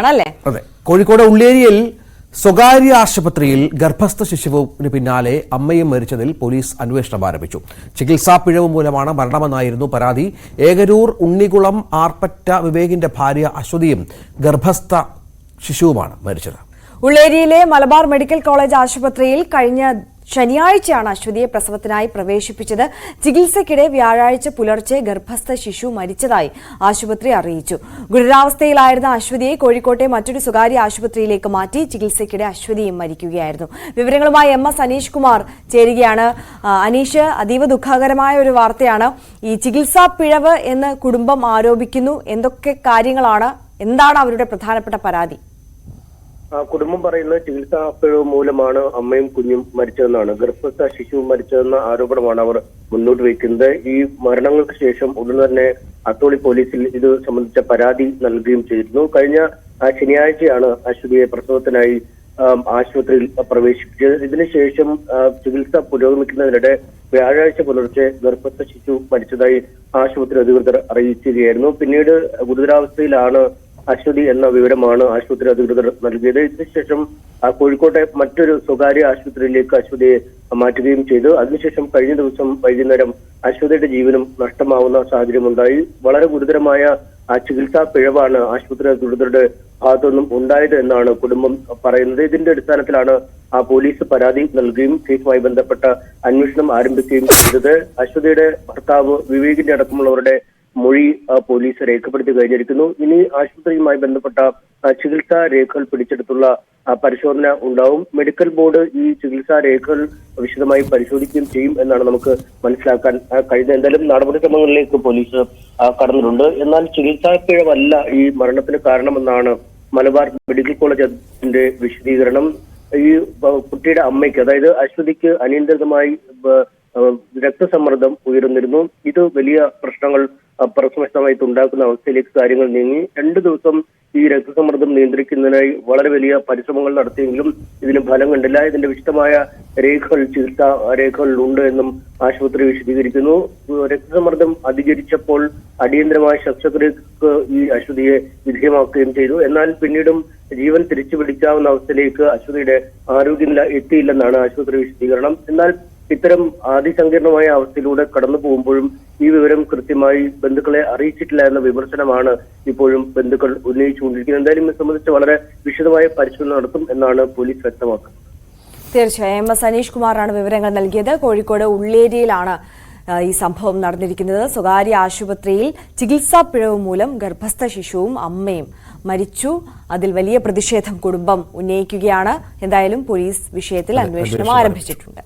ആണല്ലേ? അതെ. കോഴിക്കോട് ഉള്ളേരിയിൽ സ്വകാര്യ ആശുപത്രിയിൽ ഗർഭസ്ഥ ശിശുവിന് പിന്നാലെ അമ്മയും മരിച്ചതിൽ പോലീസ് അന്വേഷണം ആരംഭിച്ചു. ചികിത്സാ പിഴവ് മൂലമാണ് മരണമെന്നായിരുന്നു പരാതി. ഏകരൂർ ഉണ്ണികുളം ആർപ്പറ്റ വിവേകിന്റെ ഭാര്യ അശ്വതിയും ഗർഭസ്ഥ ശിശുവുമാണ് മരിച്ചത്. ഉള്ളേരിയിലെ മലബാർ മെഡിക്കൽ കോളേജ് ആശുപത്രിയിൽ കഴിഞ്ഞ ശനിയാഴ്ചയാണ് അശ്വതിയെ പ്രസവത്തിനായി പ്രവേശിപ്പിച്ചത്. ചികിത്സയ്ക്കിടെ വ്യാഴാഴ്ച പുലർച്ചെ ഗർഭസ്ഥ ശിശു മരിച്ചതായി ആശുപത്രി അറിയിച്ചു. ഗുരുതരാവസ്ഥയിലായിരുന്ന അശ്വതിയെ കോഴിക്കോട്ടെ മറ്റൊരു സ്വകാര്യ ആശുപത്രിയിലേക്ക് മാറ്റി. ചികിത്സയ്ക്കിടെ അശ്വതിയും മരിക്കുകയായിരുന്നു. വിവരങ്ങളുമായി MS അനീഷ് കുമാർ ചേരുകയാണ്. അനീഷ്, അതീവ ദുഃഖകരമായ ഒരു വാർത്തയാണ്. ഈ ചികിത്സാ പിഴവ് എന്ന് കുടുംബം ആരോപിക്കുന്നു. എന്തൊക്കെ കാര്യങ്ങളാണ്, എന്താണ് അവരുടെ പ്രധാനപ്പെട്ട പരാതി? കുടുംബം പറയുന്നത് ചികിത്സാ പിഴവ് മൂലമാണ് അമ്മയും കുഞ്ഞും മരിച്ചതെന്നാണ്. ഗർഭസ്ഥ ശിശു മരിച്ചതെന്ന ആരോപണമാണ് അവർ മുന്നോട്ട് വയ്ക്കുന്നത്. ഈ മരണങ്ങൾക്ക് ശേഷം ഉടൻ തന്നെ അത്തോളി പോലീസിൽ ഇത് സംബന്ധിച്ച പരാതി നൽകുകയും ചെയ്തിരുന്നു. കഴിഞ്ഞ ശനിയാഴ്ചയാണ് അശ്വതിയെ പ്രസവത്തിനായി ആശുപത്രിയിൽ പ്രവേശിപ്പിച്ചത്. ഇതിനുശേഷം ചികിത്സ പുരോഗമിക്കുന്നതിനിടെ വ്യാഴാഴ്ച പുലർച്ചെ ഗർഭസ്ഥ ശിശു മരിച്ചതായി ആശുപത്രി അധികൃതർ അറിയിക്കുകയായിരുന്നു. പിന്നീട് ഗുരുതരാവസ്ഥയിലാണ് അശ്വതി എന്ന വിവരമാണ് ആശുപത്രി അധികൃതർ നൽകിയത്. ഇതിനുശേഷം കോഴിക്കോട്ടെ മറ്റൊരു സ്വകാര്യ ആശുപത്രിയിലേക്ക് അശ്വതിയെ മാറ്റുകയും ചെയ്തു. അതിനുശേഷം കഴിഞ്ഞ ദിവസം വൈകുന്നേരം അശ്വതിയുടെ ജീവനും നഷ്ടമാവുന്ന സാഹചര്യമുണ്ടായി. വളരെ ഗുരുതരമായ ചികിത്സാ പിഴവാണ് ആശുപത്രി അധികൃതരുടെ ഭാഗത്തുനിന്നും ഉണ്ടായത് എന്നാണ് കുടുംബം പറയുന്നത്. ഇതിന്റെ അടിസ്ഥാനത്തിലാണ് പോലീസ് പരാതി നൽകുകയും കേസുമായി ബന്ധപ്പെട്ട അന്വേഷണം ആരംഭിക്കുകയും ചെയ്തത്. അശ്വതിയുടെ ഭർത്താവ് വിവേകിന്റെ അടക്കമുള്ളവരുടെ മൊഴി പോലീസ് രേഖപ്പെടുത്തി കഴിഞ്ഞിരിക്കുന്നു. ഇനി ആശുപത്രിയുമായി ബന്ധപ്പെട്ട ചികിത്സാ രേഖകൾ പിടിച്ചെടുത്തുള്ള പരിശോധന ഉണ്ടാവും. മെഡിക്കൽ ബോർഡ് ഈ ചികിത്സാ രേഖകൾ വിശദമായി പരിശോധിക്കുകയും ചെയ്യും എന്നാണ് നമുക്ക് മനസ്സിലാക്കാൻ കഴിയുന്നത്. എന്തായാലും നടപടിക്രമങ്ങളിലേക്ക് പോലീസ് കടന്നിട്ടുണ്ട്. എന്നാൽ ചികിത്സാ പിഴവല്ല ഈ മരണത്തിന് കാരണമെന്നാണ് മലബാർ മെഡിക്കൽ കോളേജിന്റെ വിശദീകരണം. ഈ കുട്ടിയുടെ അമ്മയ്ക്ക്, അതായത് അശ്വതിക്ക് അനിയന്ത്രിതമായി രക്തസമ്മർദ്ദം ഉയർന്നിരുന്നു. ഇത് വലിയ പ്രശ്നങ്ങൾ പ്രശ്നമായിട്ട് ഉണ്ടാക്കുന്ന അവസ്ഥയിലേക്ക് കാര്യങ്ങൾ നീങ്ങി. 2 ദിവസം ഈ രക്തസമ്മർദ്ദം നിയന്ത്രിക്കുന്നതിനായി വളരെ വലിയ പരിശ്രമങ്ങൾ നടത്തിയെങ്കിലും ഇതിന് ഫലം കണ്ടില്ല. ഇതിന്റെ വിശദമായ രേഖകൾ, ചികിത്സാ രേഖകൾ ഉണ്ട് എന്നും ആശുപത്രി വിശദീകരിക്കുന്നു. രക്തസമ്മർദ്ദം അധികരിച്ചപ്പോൾ അടിയന്തരമായ ശസ്ത്രക്രിയക്ക് ഈ അശ്വതിയെ വിധേയമാക്കുകയും ചെയ്തു. എന്നാൽ പിന്നീടും ജീവൻ തിരിച്ചു പിടിക്കാവുന്ന അവസ്ഥയിലേക്ക് അശ്വതിയുടെ ആരോഗ്യനില എത്തിയില്ലെന്നാണ് ആശുപത്രി വിശദീകരണം. എന്നാൽ ഇത്തരം അതിസങ്കീർണമായ അവസ്ഥയിലൂടെ കടന്നു പോകുമ്പോഴും ഈ വിവരം കൃത്യമായി ബന്ധുക്കളെ അറിയിച്ചിട്ടില്ല എന്ന വിമർശനമാണ് ഇപ്പോഴും ബന്ധുക്കൾ ഉന്നയിച്ചുകൊണ്ടിരിക്കുന്നത്. എന്തായാലും ഇത് സംബന്ധിച്ച് വളരെ വിശദമായ പരിശോധന നടത്തും എന്നാണ് പോലീസ് വ്യക്തമാക്കുന്നത്. തീർച്ചയായും MS അനീഷ് കുമാറാണ് വിവരങ്ങൾ നൽകിയത്. കോഴിക്കോട് ഉള്ളേരിയിലാണ് ഈ സംഭവം നടന്നിരിക്കുന്നത്. സ്വകാര്യ ആശുപത്രിയിൽ ചികിത്സാ പിഴവ് മൂലം ഗർഭസ്ഥ ശിശുവും അമ്മയും മരിച്ചു. അതിൽ വലിയ പ്രതിഷേധം കുടുംബം ഉന്നയിക്കുകയാണ്. എന്തായാലും പോലീസ് വിഷയത്തിൽ അന്വേഷണം ആരംഭിച്ചിട്ടുണ്ട്.